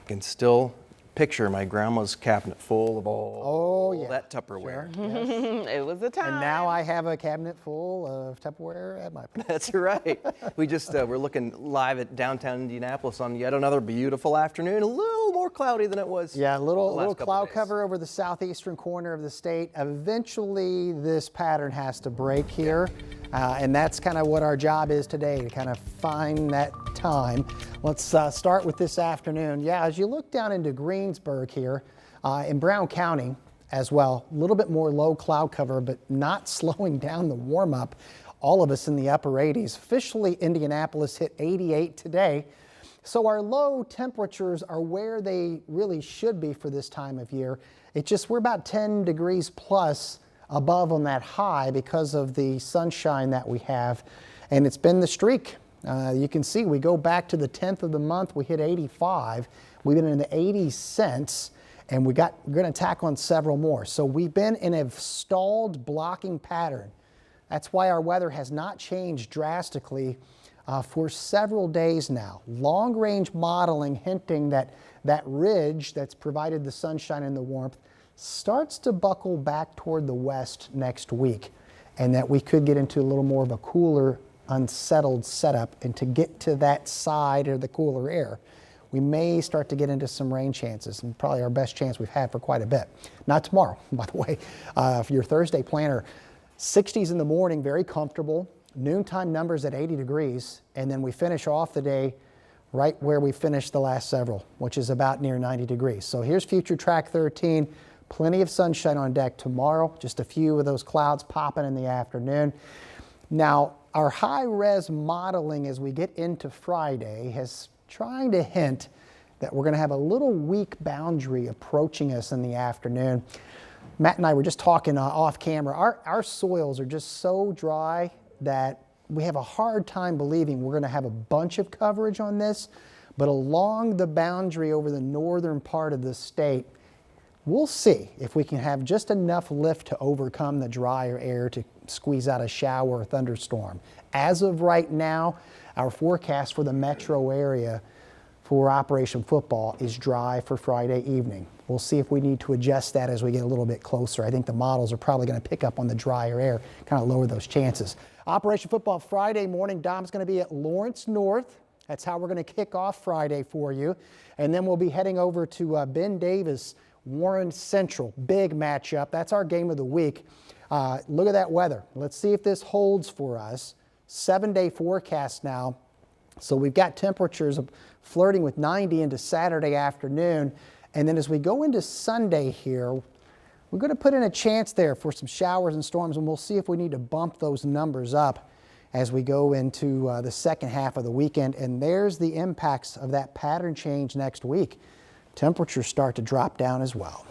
can still picture my grandma's cabinet full of all yeah. that Tupperware. Sure, yes. It was a time. And now I have a cabinet full of Tupperware at my place. That's right. We just we're looking live at downtown Indianapolis on yet another beautiful afternoon. A little more cloudy than it was. Yeah, a the little last couple cloud days. cover over the southeastern corner of the state. Eventually, this pattern has to break here. And that's kind of what our job is today, to kind of find that time. Let's start with this afternoon. Yeah, as you look down into Greensburg here, in Brown County as well, a little bit more low cloud cover, but not slowing down the warm up. All of us in the upper 80s. Officially, Indianapolis hit 88 today. So our low temperatures are where they really should be for this time of year. It's just we're about 10 degrees plus above on that high because of the sunshine that we have, and it's been the streak. You can see we go back to the 10th of the month, we hit 85. We've been in the 80s since, and we're going to tack on several more. So we've been in a stalled blocking pattern. That's why our weather has not changed drastically for several days now. Long range modeling hinting that that ridge that's provided the sunshine and the warmth starts to buckle back toward the west next week, and that we could get into a little more of a cooler, unsettled setup. And to get to that side of the cooler air, we may start to get into some rain chances, and probably our best chance we've had for quite a bit. Not tomorrow, by the way. For your Thursday planner, 60s in the morning, very comfortable. Noontime numbers at 80 degrees, and then we finish off the day right where we finished the last several, which is about near 90 degrees. So here's future track 13. Plenty of sunshine on deck tomorrow. Just a few of those clouds popping in the afternoon. Now, our high-res modeling as we get into Friday has trying to hint that we're going to have a little weak boundary approaching us in the afternoon. Matt and I were just talking off camera. Our soils are just so dry that we have a hard time believing we're going to have a bunch of coverage on this. But along the boundary over the northern part of the state, we'll see if we can have just enough lift to overcome the drier air to squeeze out a shower or thunderstorm. As of right now, our forecast for the metro area for Operation Football is dry for Friday evening. We'll see if we need to adjust that as we get a little bit closer. I think the models are probably going to pick up on the drier air, kind of lower those chances. Operation Football Friday morning, Dom's going to be at Lawrence North. That's how we're going to kick off Friday for you. And then we'll be heading over to Ben Davis, Warren Central. Big matchup. That's our game of the week. Look at that weather. Let's see if this holds for us. 7-day forecast now. So we've got temperatures flirting with 90 into Saturday afternoon. And then as we go into Sunday here, we're going to put in a chance there for some showers and storms, and we'll see if we need to bump those numbers up as we go into the second half of the weekend. And there's the impacts of that pattern change next week. Temperatures start to drop down as well.